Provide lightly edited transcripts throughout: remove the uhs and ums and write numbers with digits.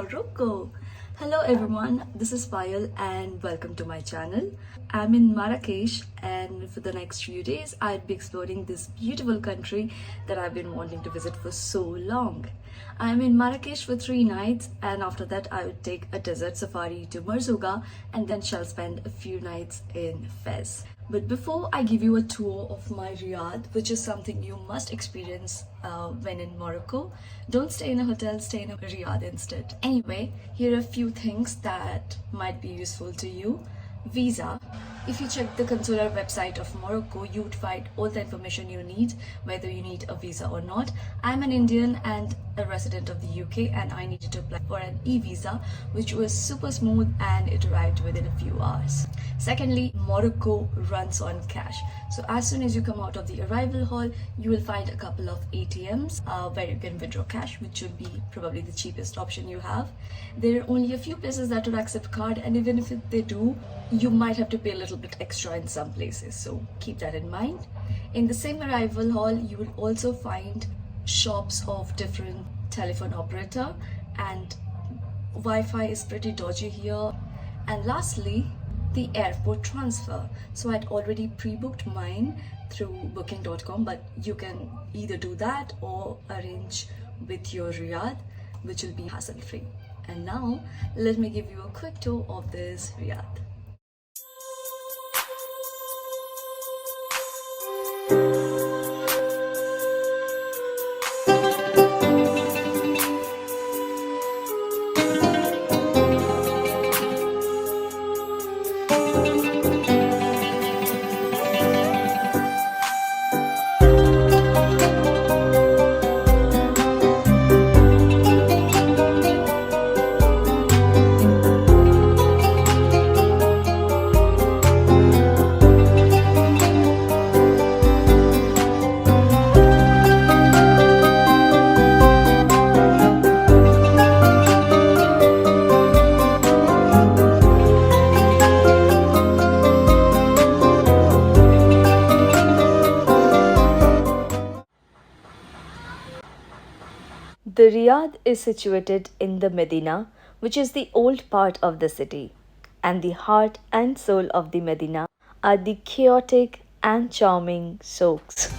Morocco. Hello everyone, this is Payal and welcome to my channel. I'm in Marrakech and for the next few days I'll be exploring this beautiful country that I've been wanting to visit for so long. I'm in Marrakech for 3 nights and after that I will take a desert safari to Merzouga and then shall spend a few nights in Fez. But before I give you a tour of my riad, which is something you must experience when in Morocco, don't stay in a hotel, stay in a riad instead. Anyway, here are a few things that might be useful to you. Visa. If you check the consular website of Morocco, you would find all the information you need, whether you need a visa or not. I'm an Indian and a resident of the UK and I needed to apply for an e-visa, which was super smooth and it arrived within a few hours. Secondly, Morocco runs on cash. So as soon as you come out of the arrival hall, you will find a couple of ATMs where you can withdraw cash, which should be probably the cheapest option you have. There are only a few places that would accept card, and even if they do, you might have to pay a little bit extra in some places, so keep that in mind. In the same arrival hall, you will also find shops of different telephone operator and Wi-Fi is pretty dodgy here. And lastly, the airport transfer. So I'd already pre-booked mine through booking.com, but you can either do that or arrange with your riad, which will be hassle-free. And now let me give you a quick tour of this riad. The riad is situated in the Medina, which is the old part of the city, and the heart and soul of the Medina are the chaotic and charming souks.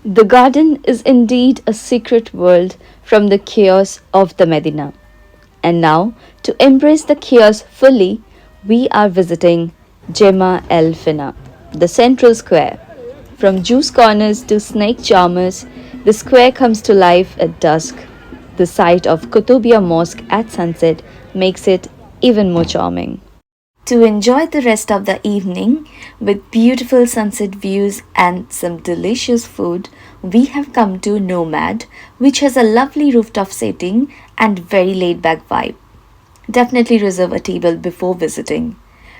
The garden is indeed a secret world from the chaos of the Medina. And now, to embrace the chaos fully, we are visiting Jemaa el-Fnaa, the central square. From juice corners to snake charmers, the square comes to life at dusk. The sight of Koutoubia Mosque at sunset makes it even more charming. To enjoy the rest of the evening with beautiful sunset views and some delicious food, we have come to NOMAD, which has a lovely rooftop setting and very laid back vibe. Definitely reserve a table before visiting.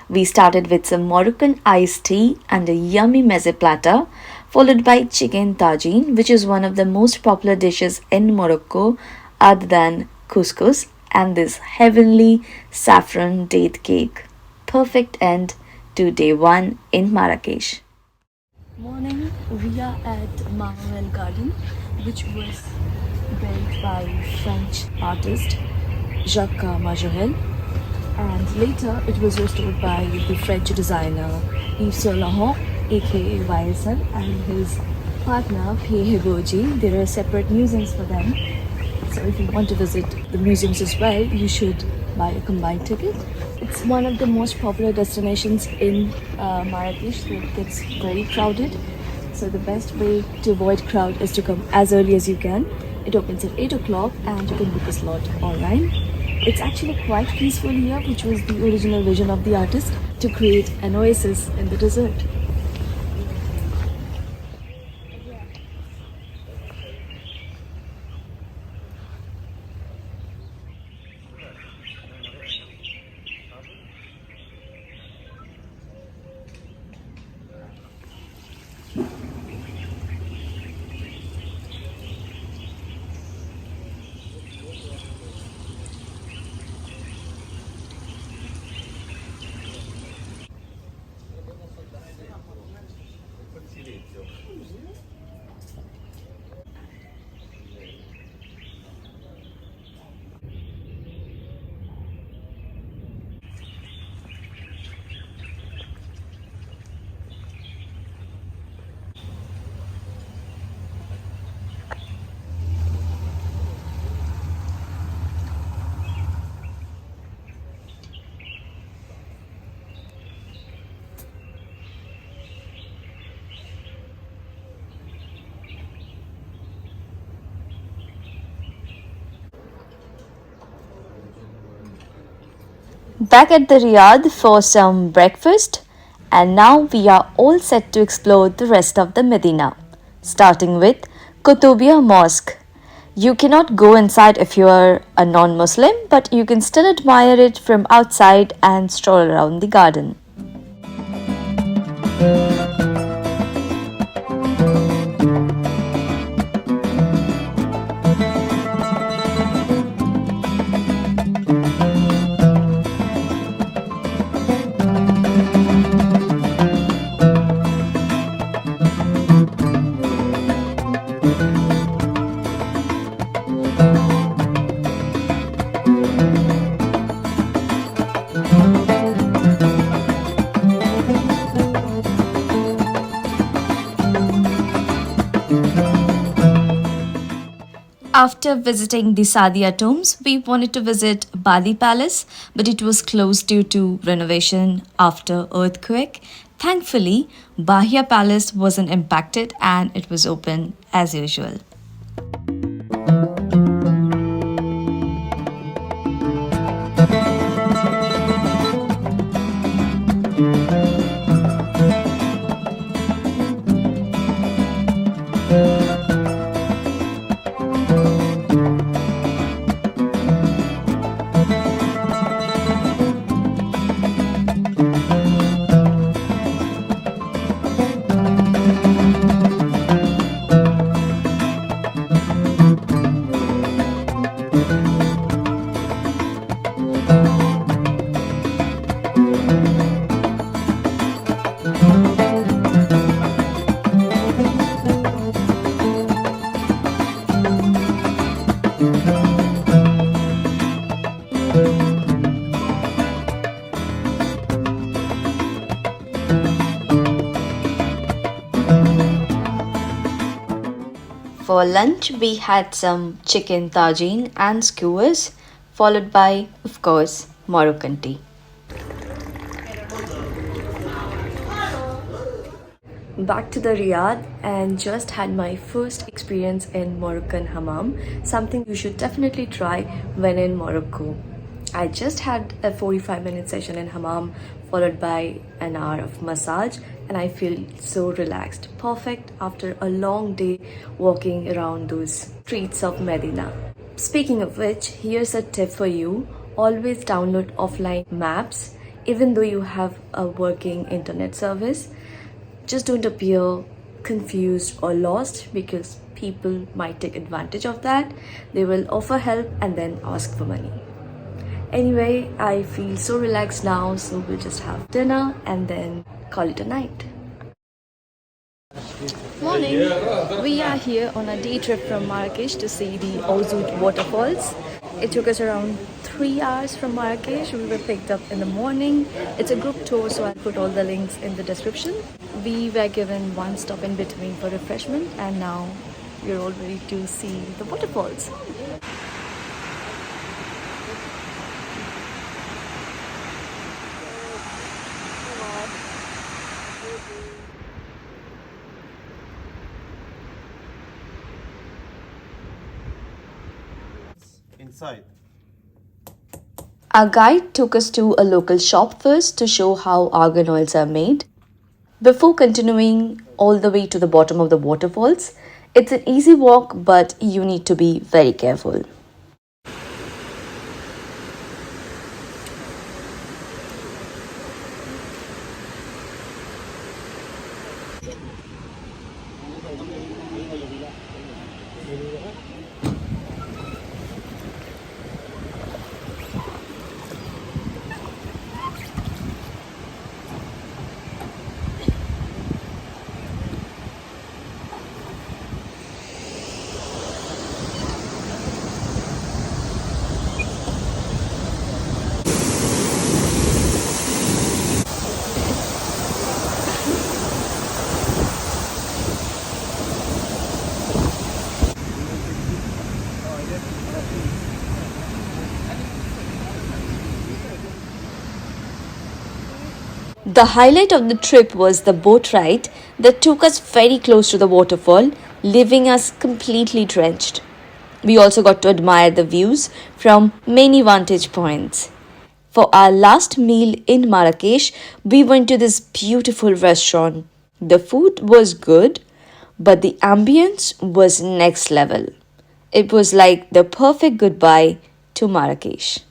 We started with some Moroccan iced tea and a yummy meze platter, followed by chicken tagine, which is one of the most popular dishes in Morocco other than couscous, and this heavenly saffron date cake. Perfect end to day one in Marrakech. Morning, we are at Majorelle Garden, which was built by French artist Jacques Majorelle, and later it was restored by the French designer Yves Saint Laurent, aka YSL, and his partner Pierre Hiboji. There are separate museums for them. So if you want to visit the museums as well, you should buy a combined ticket. It's one of the most popular destinations in Marrakech, so it gets very crowded. So the best way to avoid crowd is to come as early as you can. It opens at 8 o'clock and you can book a slot online. It's actually quite peaceful here, which was the original vision of the artist, to create an oasis in the desert. Back at the Riyadh for some breakfast, and now we are all set to explore the rest of the Medina, starting with Koutoubia Mosque. You cannot go inside if you are a non Muslim, but you can still admire it from outside and stroll around the garden. After visiting the Saadian Tombs, we wanted to visit Badii Palace, but it was closed due to renovation after earthquake. Thankfully, Bahia Palace wasn't impacted and it was open as usual. For lunch, we had some chicken tagine and skewers, followed by, of course, Moroccan tea. Back to the Riyadh and just had my first experience in Moroccan hammam, something you should definitely try when in Morocco. I just had a 45-minute session in hammam followed by an hour of massage, and I feel so relaxed. Perfect after a long day walking around those streets of Medina. Speaking of which, here's a tip for you. Always download offline maps even though you have a working internet service. Just don't appear confused or lost because people might take advantage of that. They will offer help and then ask for money. Anyway, I feel so relaxed now, so we'll just have dinner and then call it a night. Morning! We are here on a day trip from Marrakech to see the Ouzout waterfalls. It took us around 3 hours from Marrakech. We were picked up in the morning. It's a group tour, so I'll put all the links in the description. We were given one stop in between for refreshment, and now we're all ready to see the waterfalls. Inside. Our guide took us to a local shop first to show how argan oils are made. Before continuing all the way to the bottom of the waterfalls, it's an easy walk, but you need to be very careful. The highlight of the trip was the boat ride that took us very close to the waterfall, leaving us completely drenched. We also got to admire the views from many vantage points. For our last meal in Marrakech, we went to this beautiful restaurant. The food was good, but the ambience was next level. It was like the perfect goodbye to Marrakech.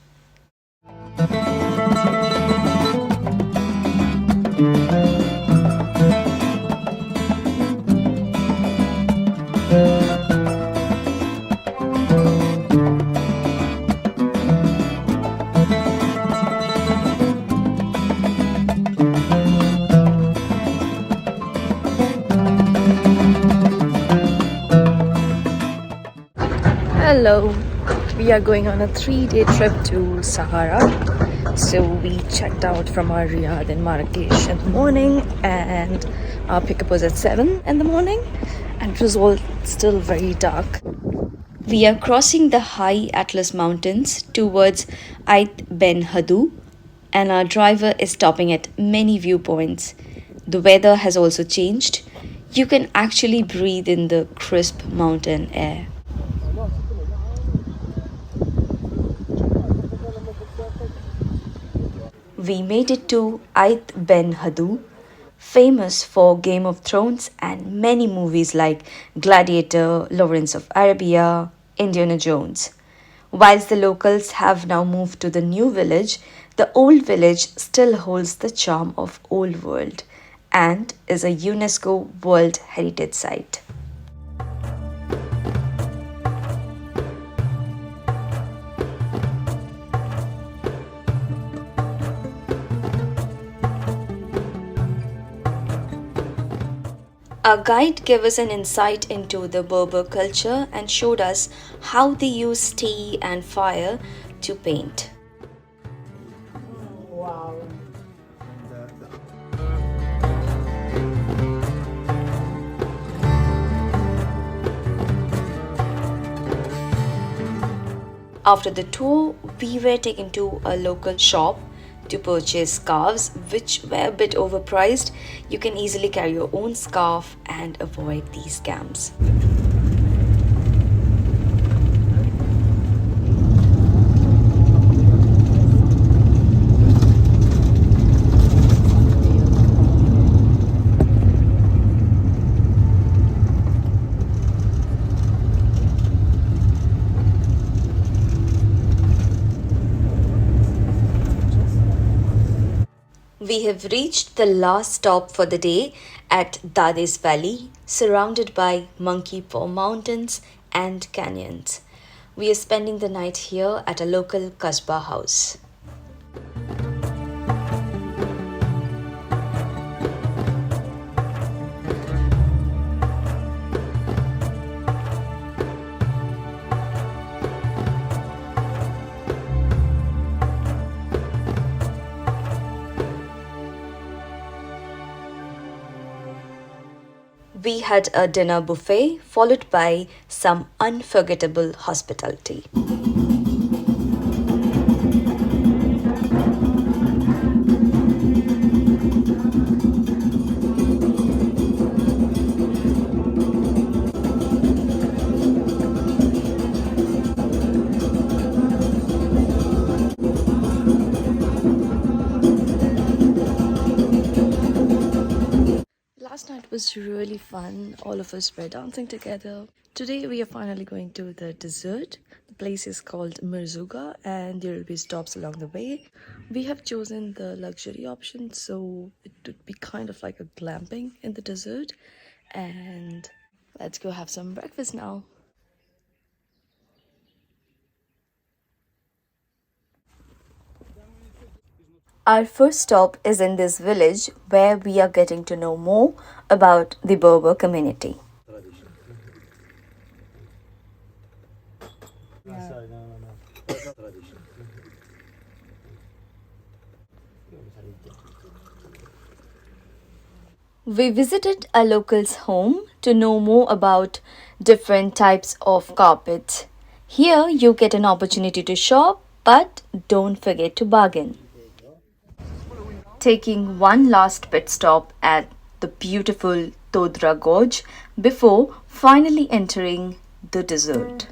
Hello, we are going on a 3-day trip to Sahara. So we checked out from our Riyadh in Marrakech in the morning, and our pickup was at 7 in the morning, and it was all still very dark. We are crossing the high Atlas Mountains towards Ait Ben Hadu, and our driver is stopping at many viewpoints. The weather has also changed. You can actually breathe in the crisp mountain air. We made it to Ait Ben Hadu, famous for Game of Thrones and many movies like Gladiator, Lawrence of Arabia, Indiana Jones. Whilst the locals have now moved to the new village, the old village still holds the charm of Old World and is a UNESCO World Heritage Site. Our guide gave us an insight into the Berber culture and showed us how they use tea and fire to paint. Wow. After the tour, we were taken to a local shop to purchase scarves, which were a bit overpriced. You can easily carry your own scarf and avoid these scams. We have reached the last stop for the day at Dadis Valley, surrounded by monkey paw mountains and canyons. We are spending the night here at a local Kasbah house. We had a dinner buffet followed by some unforgettable hospitality. Last night was really fun. All of us were dancing together. Today we are finally going to the dessert. The place is called Merzouga and there will be stops along the way. We have chosen the luxury option, so it would be kind of like a glamping in the desert. And let's go have some breakfast now. Our first stop is in this village where we are getting to know more about the Berber community. We visited a local's home to know more about different types of carpets. Here you get an opportunity to shop, but don't forget to bargain. Taking one last pit stop at the beautiful Todra Gorge before finally entering the desert.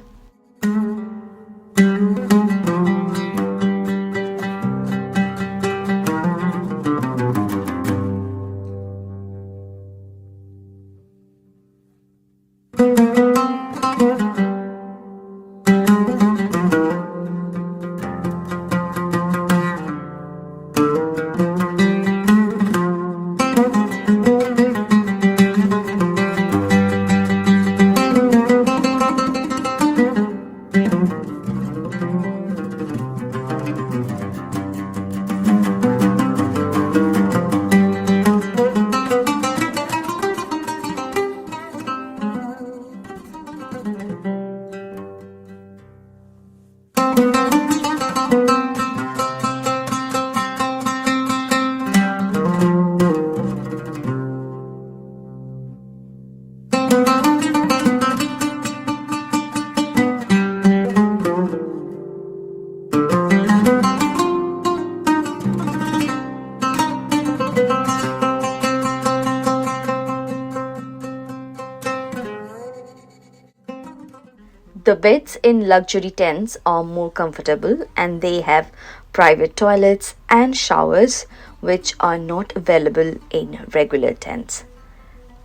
The beds in luxury tents are more comfortable and they have private toilets and showers which are not available in regular tents.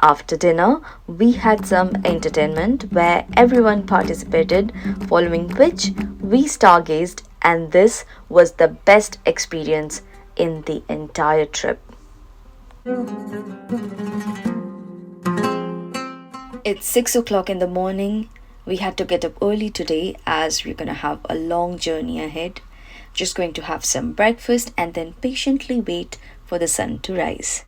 After dinner, we had some entertainment where everyone participated, following which we stargazed, and this was the best experience in the entire trip. It's 6 o'clock in the morning. We had to get up early today as we're going to have a long journey ahead. Just going to have some breakfast and then patiently wait for the sun to rise.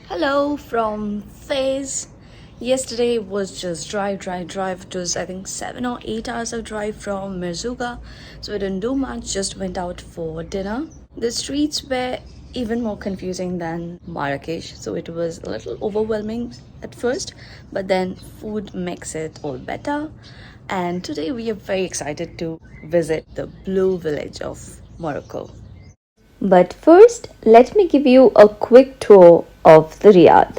Hello from Fez. Yesterday was just drive. It was I think 7 or 8 hours of drive from Merzouga. So we didn't do much, just went out for dinner. The streets were even more confusing than Marrakech. So it was a little overwhelming at first, but then food makes it all better. And today we are very excited to visit the Blue Village of Morocco. But first, let me give you a quick tour of the Riyadh.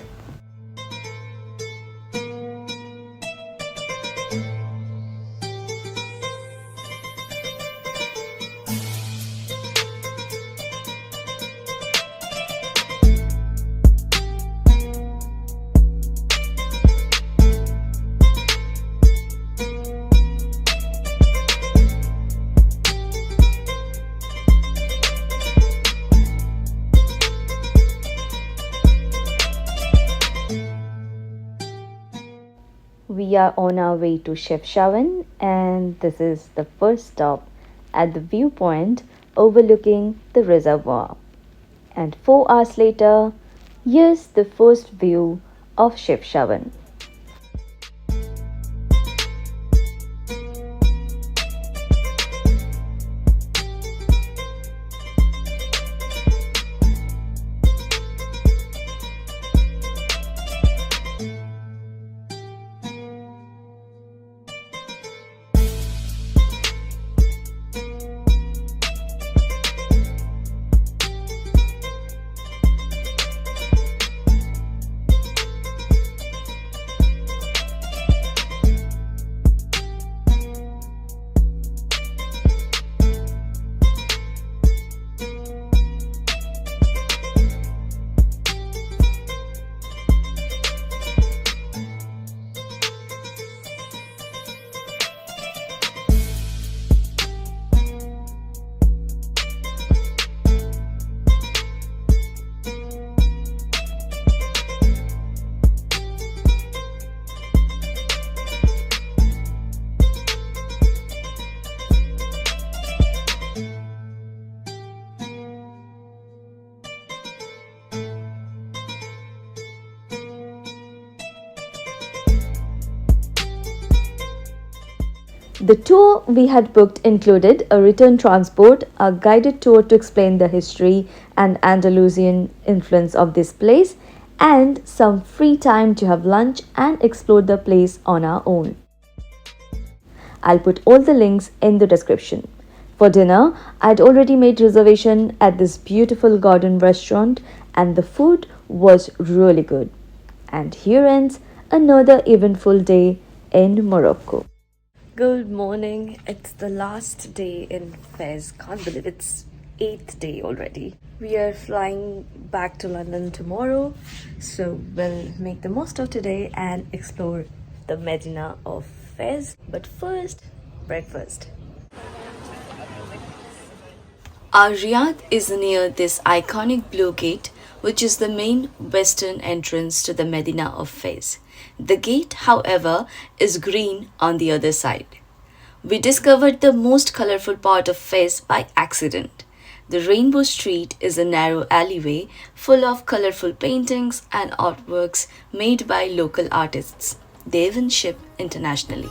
We are on our way to Chefchaouen, and this is the first stop at the viewpoint overlooking the reservoir. And 4 hours later, here's the first view of Chefchaouen. The tour we had booked included a return transport, a guided tour to explain the history and Andalusian influence of this place, and some free time to have lunch and explore the place on our own. I'll put all the links in the description. For dinner, I'd already made reservation at this beautiful garden restaurant, and the food was really good. And here ends another eventful day in Morocco. Good morning. It's the last day in Fez. Can't believe it's 8th day already. We are flying back to London tomorrow, so we'll make the most of today and explore the Medina of Fez. But first, breakfast. Our Riyadh is near this iconic blue gate, which is the main western entrance to the Medina of Fez. The gate, however, is green on the other side. We discovered the most colorful part of Fez by accident. The Rainbow Street is a narrow alleyway full of colorful paintings and artworks made by local artists. They even ship internationally.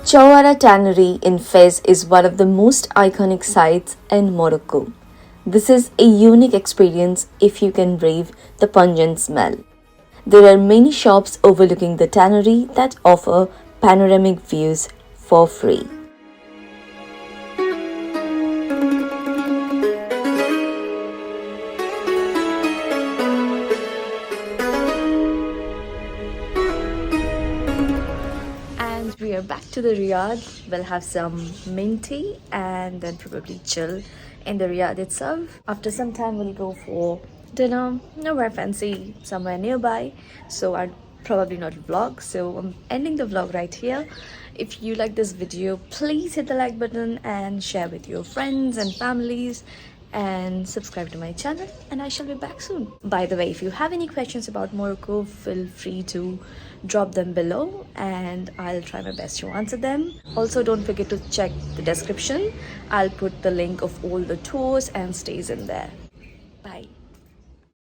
Chouara Tannery in Fez is one of the most iconic sites in Morocco. This is a unique experience if you can brave the pungent smell. There are many shops overlooking the tannery that offer panoramic views for free. And we are back to the Riyadh. We'll have some mint tea and then probably chill in the Riyadh itself. After some time, we'll go for dinner, nowhere fancy, somewhere nearby. So I'd probably not vlog. So I'm ending the vlog right here. If you like this video, please hit the like button and share with your friends and families. And subscribe to my channel, and I shall be back soon. By the way, if you have any questions about Morocco, feel free to drop them below and I'll try my best to answer them. Also, don't forget to check the description. I'll put the link of all the tours and stays in there. Bye.